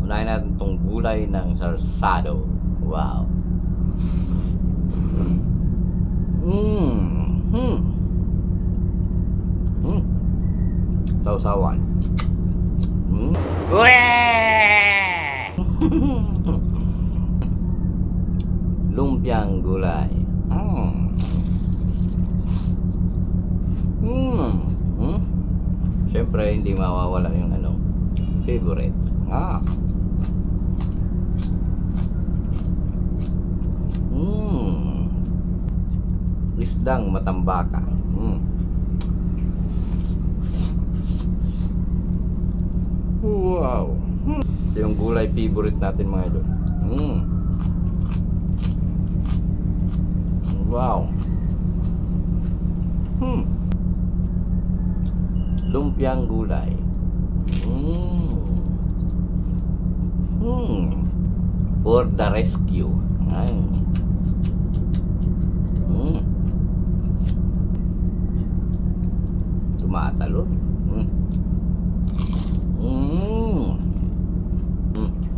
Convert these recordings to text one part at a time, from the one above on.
Unahin natin itong gulay ng sarsado. Wow. Sausawan. Lumpiang gulay. Siyempre, hindi mawawala yung favorite. Isdang matambaka. Wow. Ito yung gulay favorite natin, mga idol. Wow. Lumpiang gulay. For the rescue. Tumatalon.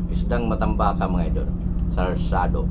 Isdang matambaka, mga idol. Sarsado.